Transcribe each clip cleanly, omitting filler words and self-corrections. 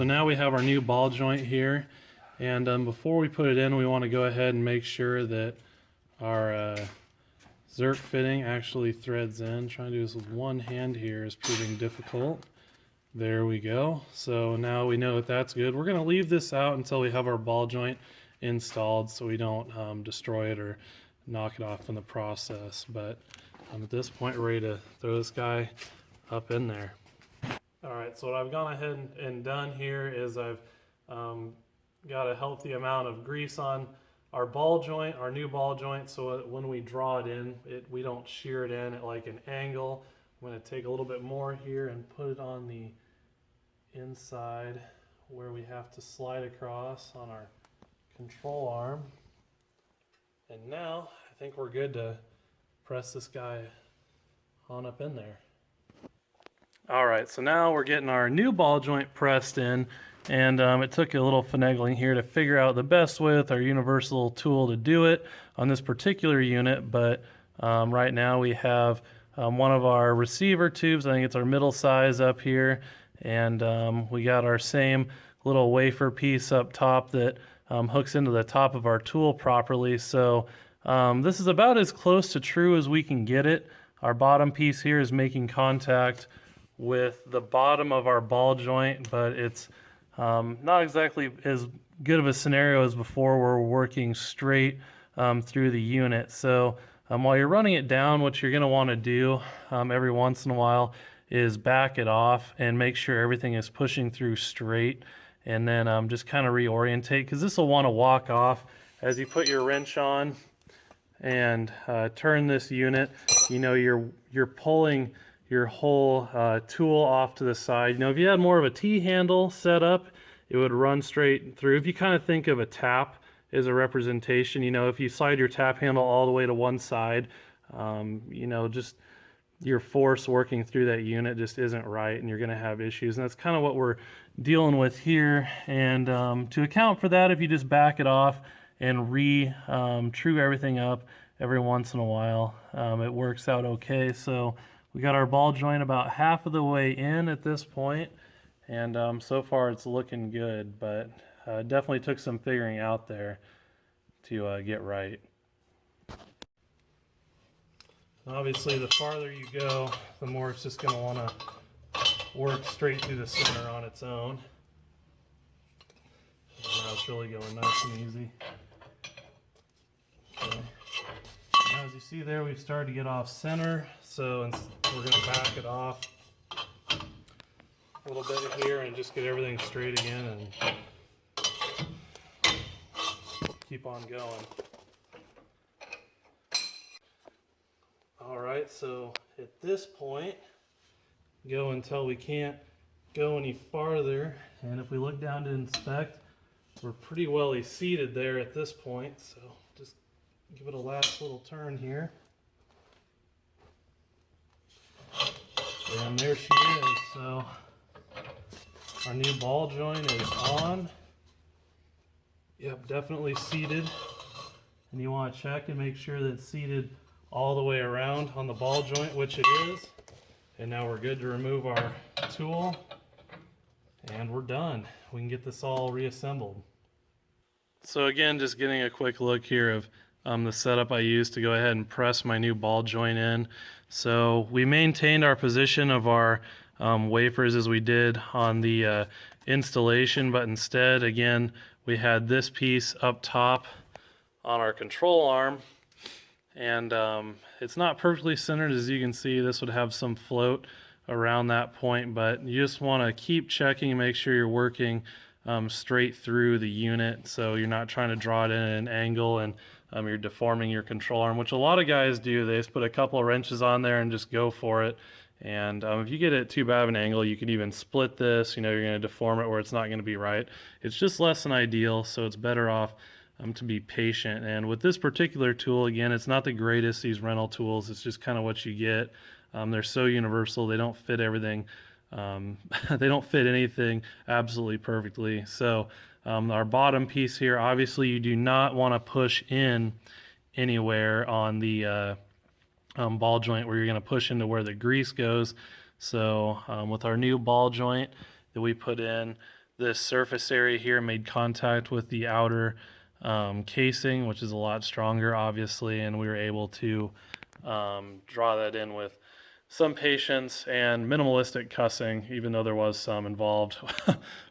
so now we have our new ball joint here, and before we put it in, we want to go ahead and make sure that our Zerk fitting actually threads in. Trying to do this with one hand here is proving difficult. There we go. So now we know that that's good. We're going to leave this out until we have our ball joint installed so we don't destroy it or knock it off in the process. But at this point, we're ready to throw this guy up in there. Alright, so what I've gone ahead and done here is I've got a healthy amount of grease on our ball joint, our new ball joint, so that when we draw it in, we don't shear it in at like an angle. I'm going to take a little bit more here and put it on the inside where we have to slide across on our control arm. And now I think we're good to press this guy on up in there. Alright, so now we're getting our new ball joint pressed in, and it took a little finagling here to figure out the best way with our universal tool to do it on this particular unit, but right now we have one of our receiver tubes. I think it's our middle size up here, and we got our same little wafer piece up top that hooks into the top of our tool properly. So this is about as close to true as we can get it. Our bottom piece here is making contact with the bottom of our ball joint, but it's not exactly as good of a scenario as before where we're working straight through the unit. So while you're running it down, what you're going to want to do every once in a while is back it off and make sure everything is pushing through straight, and then just kind of reorientate, because this will want to walk off as you put your wrench on and turn this unit. You know, you're pulling your whole tool off to the side. You know, if you had more of a T-handle set up, it would run straight through. If you kind of think of a tap as a representation, you know, if you slide your tap handle all the way to one side, you know, just your force working through that unit just isn't right, and you're going to have issues. And that's kind of what we're dealing with here. And to account for that, if you just back it off and true everything up every once in a while, it works out okay. So we got our ball joint about half of the way in at this point, and so far it's looking good, but definitely took some figuring out there to get right. Obviously, the farther you go, the more it's just going to want to work straight through the center on its own. And now it's really going nice and easy. Okay. Now, as you see there, we've started to get off center, so we're going to back it off a little bit here and just get everything straight again and keep on going. Alright, so at this point, go until we can't go any farther, and if we look down to inspect, we're pretty well seated there at this point, so just give it a last little turn here. And there she is. So our new ball joint is on. Yep, definitely seated. And you want to check and make sure that it's seated all the way around on the ball joint, which it is. And now we're good to remove our tool, and we're done. We can get this all reassembled. So again, just getting a quick look here of the setup I used to go ahead and press my new ball joint in. So we maintained our position of our wafers as we did on the installation, but instead, again, we had this piece up top on our control arm, and it's not perfectly centered. As you can see, this would have some float around that point, but you just want to keep checking and make sure you're working straight through the unit, so you're not trying to draw it in at an angle and you're deforming your control arm, which a lot of guys do. They just put a couple of wrenches on there and just go for it. And if you get it too bad of an angle, you can even split this. You know, you're going to deform it where it's not going to be right. It's just less than ideal, so it's better off to be patient. And with this particular tool, again, it's not the greatest, these rental tools. It's just kind of what you get. They're so universal. They don't fit everything. They don't fit anything absolutely perfectly. So our bottom piece here, obviously you do not want to push in anywhere on the ball joint where you're going to push into where the grease goes. So with our new ball joint that we put in, this surface area here made contact with the outer casing, which is a lot stronger, obviously, and we were able to draw that in with some patience and minimalistic cussing, even though there was some involved.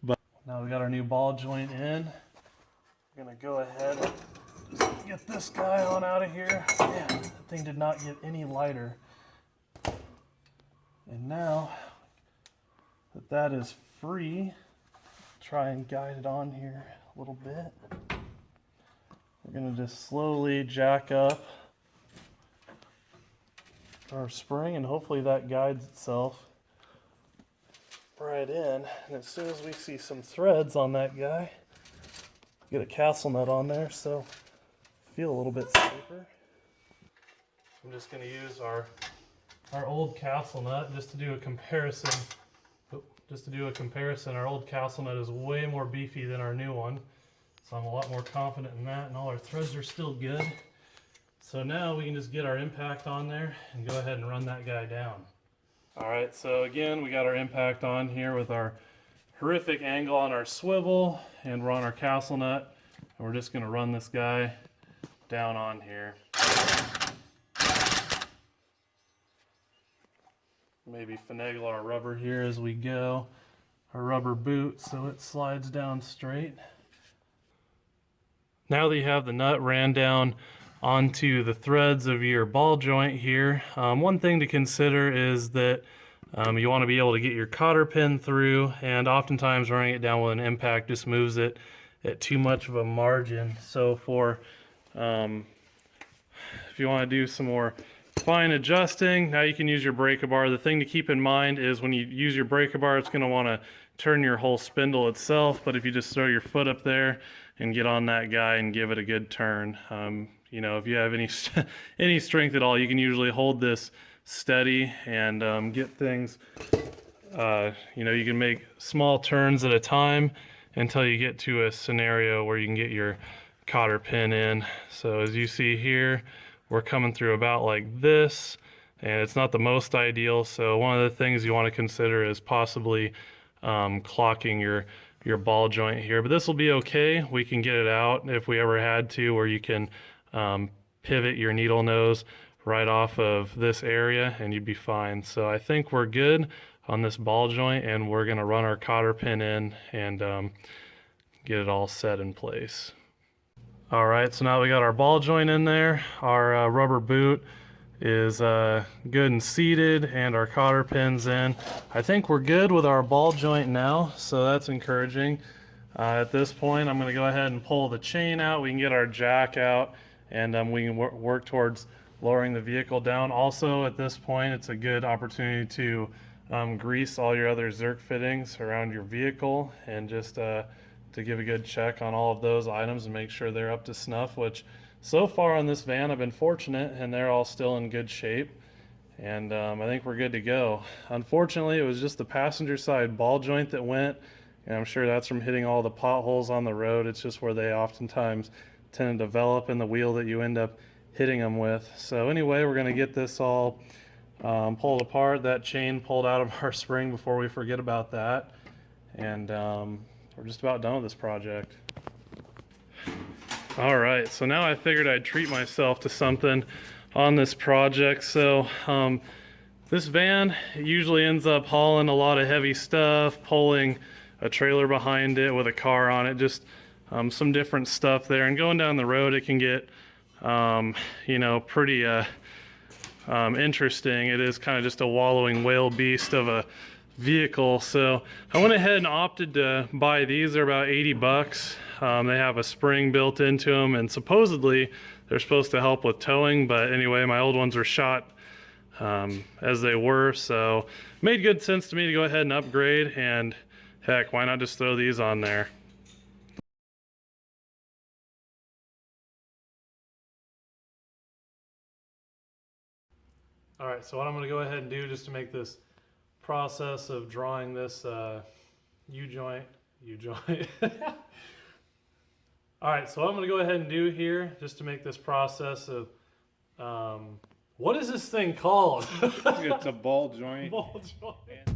But now we got our new ball joint in. We're gonna go ahead and just get this guy on out of here. Man, that thing did not get any lighter. And now that that is free, try and guide it on here a little bit. We're gonna just slowly jack up our spring, and hopefully that guides itself right in. And as soon as we see some threads on that guy, get a castle nut on there so feel a little bit safer. I'm just going to use our old castle nut just to do a comparison. Our old castle nut is way more beefy than our new one, so I'm a lot more confident in that, and all our threads are still good. So now we can just get our impact on there and go ahead and run that guy down. Alright, so again, we got our impact on here with our horrific angle on our swivel, and we're on our castle nut, and we're just going to run this guy down on here. Maybe finagle our rubber here as we go, our rubber boot, so it slides down straight. Now that you have the nut ran down onto the threads of your ball joint here, one thing to consider is that you want to be able to get your cotter pin through, and oftentimes running it down with an impact just moves it at too much of a margin. So for if you want to do some more fine adjusting, now you can use your breaker bar. The thing to keep in mind is when you use your breaker bar, it's going to want to turn your whole spindle itself, but if you just throw your foot up there and get on that guy and give it a good turn, you know, if you have any strength at all, you can usually hold this steady and get things, you know, you can make small turns at a time until you get to a scenario where you can get your cotter pin in. So as you see here, we're coming through about like this, and it's not the most ideal, so one of the things you want to consider is possibly clocking your ball joint here, but this will be okay. We can get it out if we ever had to, where you can pivot your needle nose right off of this area and you'd be fine. So I think we're good on this ball joint, and we're going to run our cotter pin in and get it all set in place. All right, so now we got our ball joint in there, our rubber boot is good and seated, and our cotter pin's in. I think we're good with our ball joint now, so that's encouraging. At this point, I'm going to go ahead and pull the chain out. We can get our jack out, and we can work towards lowering the vehicle down. Also, at this point, it's a good opportunity to grease all your other Zerk fittings around your vehicle, and just to give a good check on all of those items and make sure they're up to snuff, which so far on this van I've been fortunate, and they're all still in good shape, and I think we're good to go. Unfortunately, it was just the passenger side ball joint that went, and I'm sure that's from hitting all the potholes on the road. It's just where they oftentimes tend to develop in the wheel that you end up hitting them with. So anyway, we're going to get this all pulled apart, that chain pulled out of our spring before we forget about that, and we're just about done with this project. All right, so now I figured I'd treat myself to something on this project. So this van usually ends up hauling a lot of heavy stuff, pulling a trailer behind it with a car on it, just some different stuff there. And going down the road, it can get, you know, pretty interesting. It is kind of just a wallowing whale beast of a vehicle. So I went ahead and opted to buy these. They're about 80 bucks. They have a spring built into them, and supposedly they're supposed to help with towing, but anyway, my old ones were shot as they were, so it made good sense to me to go ahead and upgrade, and heck, why not just throw these on there? Alright, so what I'm going to go ahead and do just to make this process of drawing this U-joint. Alright, so what I'm going to go ahead and do here, just to make this process of, what is this thing called? It's a ball joint. Ball joint.